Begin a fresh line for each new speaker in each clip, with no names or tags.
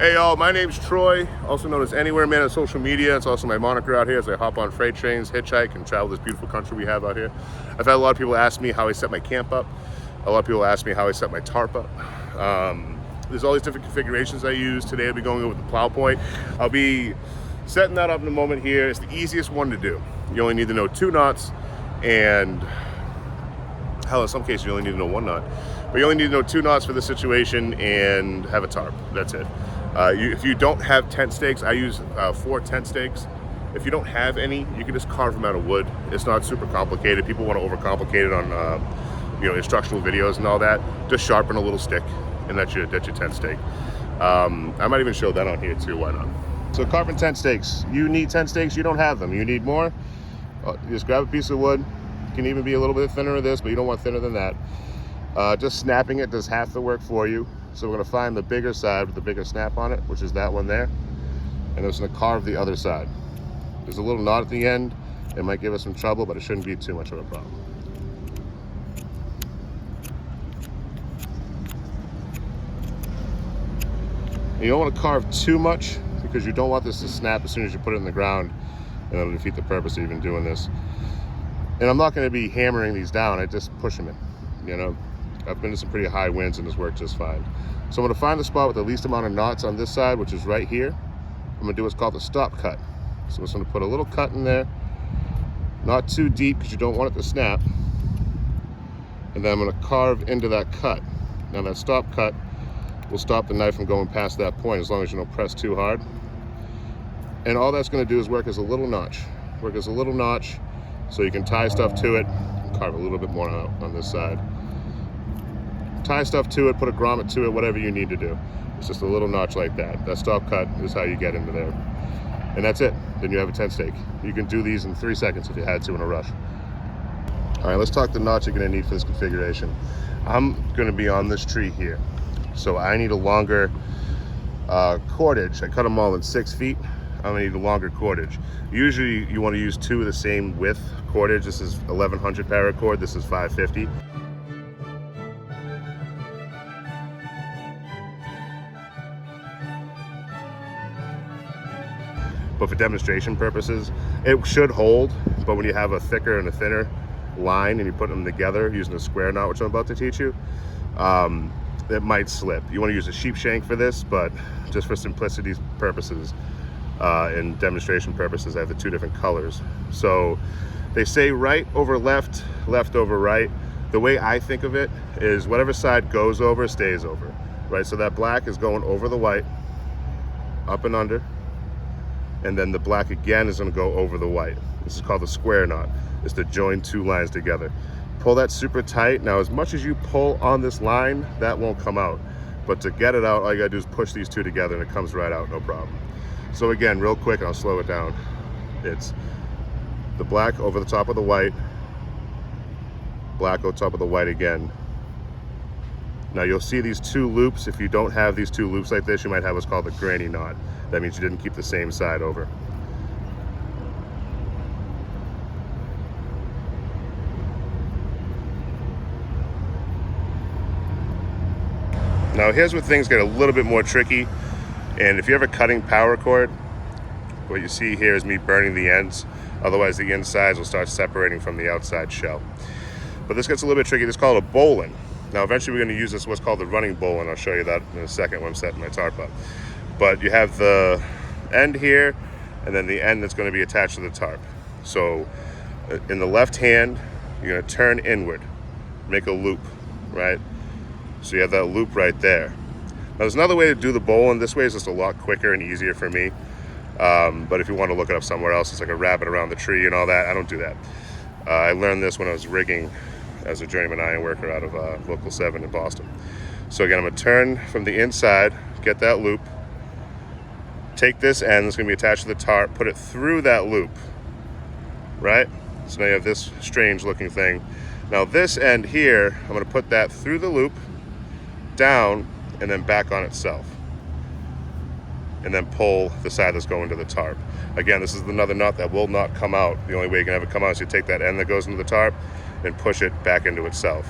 Hey y'all, my name's Troy, also known as Anywhere Man on social media. It's also my moniker out here as I hop on freight trains, hitchhike, and travel this beautiful country we have out here. I've had a lot of people ask me how I set my camp up. A lot of people ask me how I set my tarp up. There's all these different configurations I use. Today I'll be going over the plow point. I'll be setting that up in a moment here. It's the easiest one to do. You only need to know 2 knots, and hell, in some cases you only need to know 1 knot. But you only need to know 2 knots for this situation and have a tarp. That's it. If you don't have tent stakes, I use 4 tent stakes. If you don't have any, you can just carve them out of wood. It's not super complicated. People want to overcomplicate it on instructional videos and all that. Just sharpen a little stick, and that's your tent stake. I might even show that on here too. Why not? So carving tent stakes. You need tent stakes. You don't have them. You need more. Just grab a piece of wood. It can even be a little bit thinner than this, but you don't want thinner than that. Just snapping it does half the work for you. So we're going to find the bigger side with the bigger snap on it, which is that one there. And I'm just going to carve the other side. There's a little knot at the end. It might give us some trouble, but it shouldn't be too much of a problem. You don't want to carve too much because you don't want this to snap as soon as you put it in the ground, and it'll defeat the purpose of even doing this. And I'm not going to be hammering these down. I just push them in, I've been to some pretty high winds and this worked just fine. So I'm going to find the spot with the least amount of knots on this side, which is right here. I'm going to do what's called the stop cut. So I'm just going to put a little cut in there, not too deep because you don't want it to snap. And then I'm going to carve into that cut. Now that stop cut will stop the knife from going past that point as long as you don't press too hard. And all that's going to do is work as a little notch. So you can tie stuff to it, carve a little bit more out on this side. Tie stuff to it, put a grommet to it, whatever you need to do. It's just a little notch like that. That stop cut is how you get into there. And that's it. Then you have a tent stake. You can do these in 3 seconds if you had to in a rush. All right, let's talk the knots you're gonna need for this configuration. I'm gonna be on this tree here. So I need a longer cordage. I cut them all in 6 feet. I'm gonna need a longer cordage. Usually you wanna use 2 of the same width cordage. This is 1100 paracord, this is 550. But for demonstration purposes, it should hold. But when you have a thicker and a thinner line and you put them together using a square knot, which I'm about to teach you, it might slip. You want to use a sheep shank for this, but just for simplicity's purposes and demonstration purposes, I have the 2 different colors. So they say right over left, left over right. The way I think of it is whatever side goes over stays over, right? So that black is going over the white, up and under. And then the black again is going to go over the white. This is called the square knot. It's to join 2 lines together. Pull that super tight. Now, as much as you pull on this line, that won't come out. But to get it out, all you gotta do is push these 2 together and it comes right out, no problem. So again, real quick, and I'll slow it down. It's the black over the top of the white, black over top of the white again. Now you'll see these 2 loops. If you don't have these 2 loops like this, you might have what's called a granny knot. That means you didn't keep the same side over. Now here's where things get a little bit more tricky. And if you're ever cutting power cord, what you see here is me burning the ends. Otherwise the insides will start separating from the outside shell. But this gets a little bit tricky. This is called a bowline. Now eventually we're going to use this what's called the running bowline. I'll show you that in a second when I'm setting my tarp up. But you have the end here and then the end that's going to be attached to the tarp. So in the left hand, you're going to turn inward, make a loop, right? So you have that loop right there. Now there's another way to do the bowline. This way is just a lot quicker and easier for me. But if you want to look it up somewhere else, it's like a rabbit around the tree and all that. I don't do that. I learned this when I was rigging as a journeyman iron worker out of Local 7 in Boston. So again, I'm going to turn from the inside, get that loop, take this end that's going to be attached to the tarp, put it through that loop, right? So now you have this strange looking thing. Now this end here, I'm going to put that through the loop, down, and then back on itself. And then pull the side that's going to the tarp. Again, this is another knot that will not come out. The only way you can have it come out is you take that end that goes into the tarp and push it back into itself.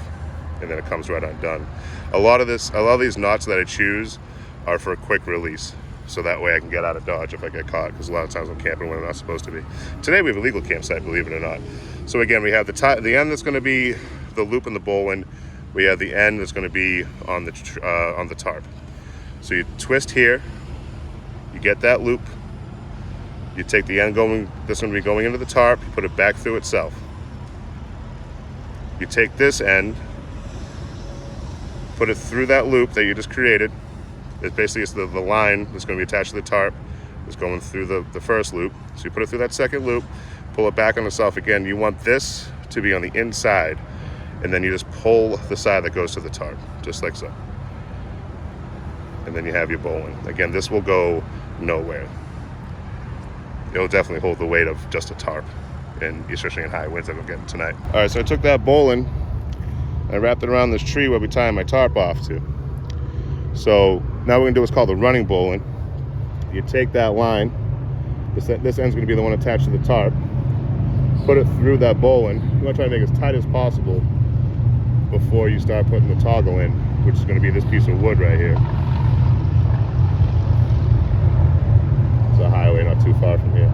And then it comes right undone. A lot of these knots that I choose are for a quick release. so that way I can get out of Dodge if I get caught, because a lot of times I'm camping when I'm not supposed to be. Today we have a legal campsite, believe it or not. So again, we have the end that's going to be the loop in the bowline. We have the end that's going to be on the tarp. So you twist here, you get that loop, you take the end this one will be going into the tarp, you put it back through itself. You take this end, put it through that loop that you just created. It's basically the line that's going to be attached to the tarp is going through the first loop. So you put it through that second loop, pull it back on itself again. You want this to be on the inside, and then you just pull the side that goes to the tarp, just like so. And then you have your bowline. Again, this will go nowhere. It'll definitely hold the weight of just a tarp, and especially in high winds that we're getting tonight. All right, so I took that bowline, I wrapped it around this tree where we tie my tarp off to. So now we're gonna do what's called the running bowline. You take that line, this end's gonna be the one attached to the tarp, put it through that bowline. You wanna try to make it as tight as possible before you start putting the toggle in, which is gonna be this piece of wood right here. It's a highway not too far from here.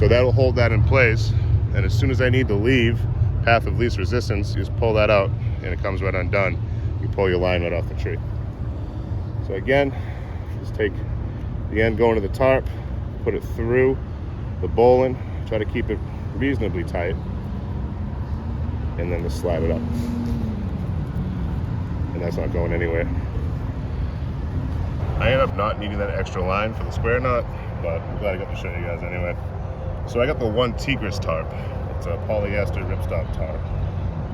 So that'll hold that in place, and as soon as I need to leave, path of least resistance, you just pull that out and it comes right undone. You pull your line right off the tree. So again, just take the end going to the tarp, put it through the bowline, try to keep it reasonably tight, and then just slide it up. And that's not going anywhere. I ended up not needing that extra line for the square knot, but I'm glad I got to show you guys anyway. So I got the 1 Tigris tarp. It's a polyester ripstop tarp.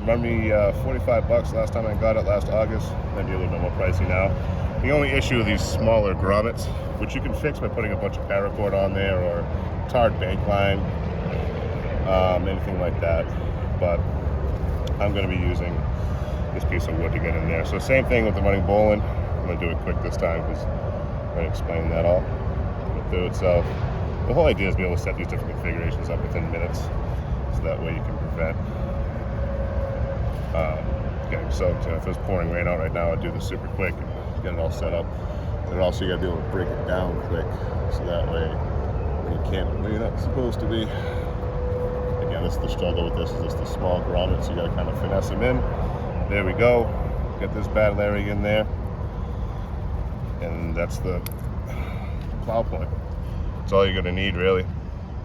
Remember me, 45 bucks last time I got it last August. Maybe a little bit more pricey now. The only issue with these smaller grommets, which you can fix by putting a bunch of paracord on there or tarred bank line, anything like that. But I'm going to be using this piece of wood to get in there. So same thing with the running bowline. I'm going to do it quick this time because I'm going to explain that all. Put it through itself. The whole idea is to be able to set these different configurations up within minutes, so that way you can prevent getting soaked. If it's pouring rain out right now, I'd do this super quick and get it all set up. And also you got to be able to break it down quick, so that way when you can't, when you're not supposed to be. Again, this is the struggle with this, is just the small grommets. You got to kind of finesse them in. There we go. Get this bad Larry in there, and that's the plow point. That's all you're going to need, really.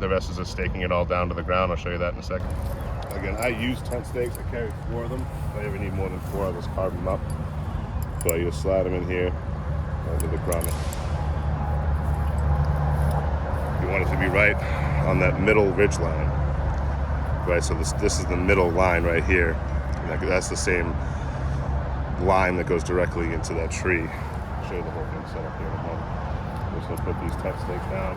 The rest is just staking it all down to the ground. I'll show you that in a second. Again, I use tent stakes. I carry 4 of them. If I ever need more than 4, I'll just carve them up. So you just slide them in here under the grommet. You want it to be right on that middle ridge line. Right, so this is the middle line right here. And that's the same line that goes directly into that tree. I'll show you the whole thing set up here in a moment. I'm just going to put these tent stakes down.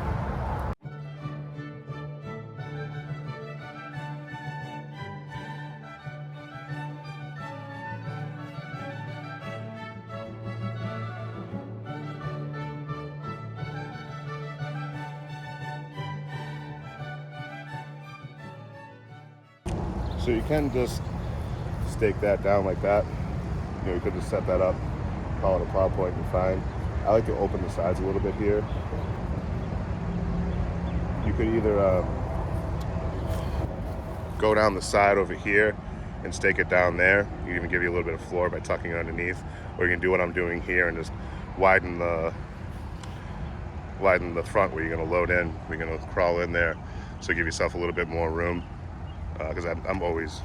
So you can just stake that down like that. You know, you could just set that up, call it a plow point, and fine. I like to open the sides a little bit here. You could either go down the side over here and stake it down there. You can even give you a little bit of floor by tucking it underneath, or you can do what I'm doing here and just widen the front where you're going to load in. We're going to crawl in there, so give yourself a little bit more room. Because I'm always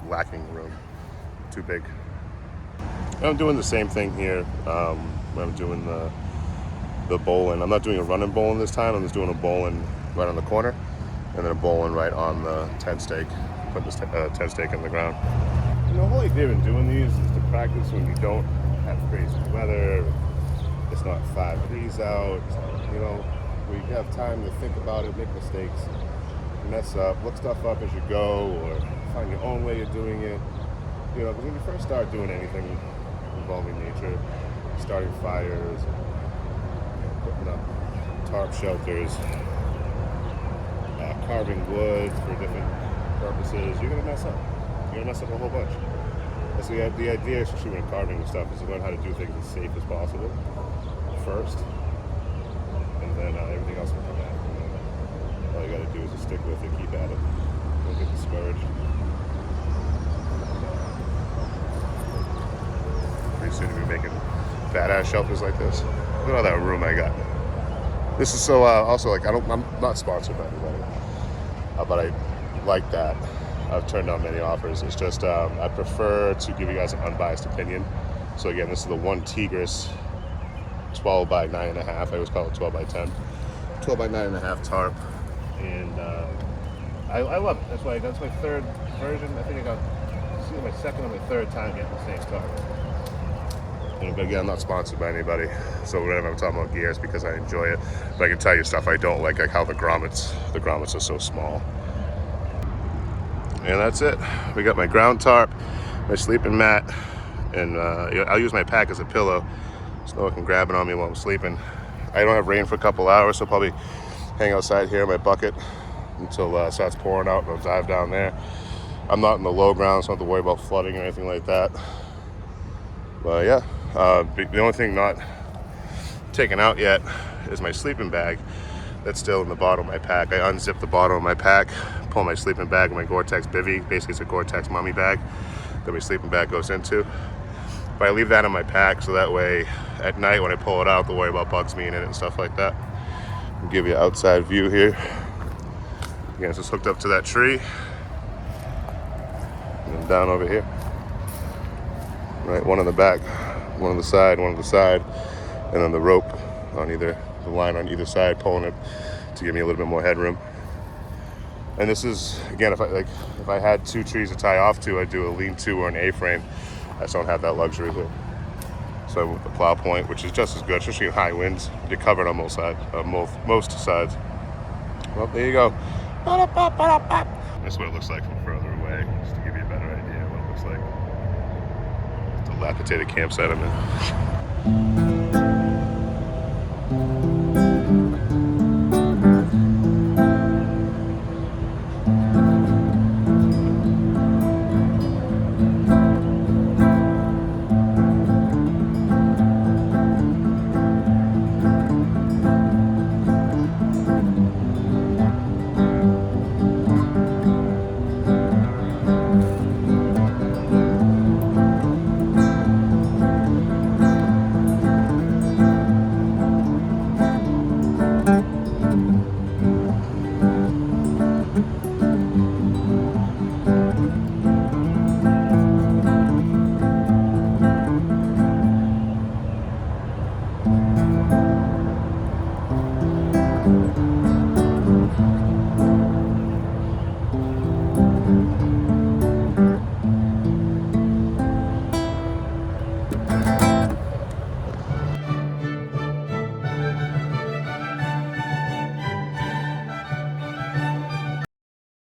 lacking room, too big. I'm doing the same thing here when I'm doing the bowline. I'm not doing a running bowline this time. I'm just doing a bowline right on the corner, and then a bowline right on the tent stake. Put this tent stake in the ground. And the whole idea in doing these is to practice when you don't have crazy weather. It's not 5 degrees out. You know, where you have time to think about it, make mistakes, mess up, look stuff up as you go, or find your own way of doing it. You know, because when you first start doing anything involving nature, starting fires, putting up tarp shelters, carving wood for different purposes, you're gonna mess up. You're gonna mess up a whole bunch. That's the idea, especially when carving and stuff, is to learn how to do things as safe as possible first, then everything else will come after. All you gotta do is just stick with it, keep at it. Don't get discouraged. Pretty soon we'll be making badass shelters like this. Look at all that room I got. This is so also like I'm not sponsored by anybody, but I like that. I've turned down many offers. It's just I prefer to give you guys an unbiased opinion. So again, this is the one Tigris 12 by 9.5. I always call it 12 by 10. 12 by 9.5 tarp, and I love it. That's my third version. I think I got this is my second or my third time getting the same tarp. But again, I'm not sponsored by anybody, so whenever I'm talking about gear, it's because I enjoy it. But I can tell you stuff I don't like how the grommets are so small. And that's it. We got my ground tarp, my sleeping mat, and I'll use my pack as a pillow so no one can grab it on me while I'm sleeping. I don't have rain for a couple hours, so I'll probably hang outside here in my bucket until it starts pouring out, and I'll dive down there. I'm not in the low ground, so I don't have to worry about flooding or anything like that. But yeah, the only thing not taken out yet is my sleeping bag. That's still in the bottom of my pack. I unzip the bottom of my pack, pull my sleeping bag and my Gore-Tex bivvy. Basically, it's a Gore-Tex mummy bag that my sleeping bag goes into. But I leave that in my pack so that way at night when I pull it out, don't worry about bugs being in it and stuff like that. I'll give you an outside view here. Again, it's just hooked up to that tree. And then down over here. Right, one on the back, one on the side, and then the rope on the line on either side, pulling it to give me a little bit more headroom. And this is, again, if I had two trees to tie off to, I'd do a lean-to or an A-frame. I just don't have that luxury here. So I went with the plow point, which is just as good, especially in high winds. You're covered on most sides. Well, there you go. That's what it looks like from further away, just to give you a better idea of what it looks like. Dilapidated campsite I'm in.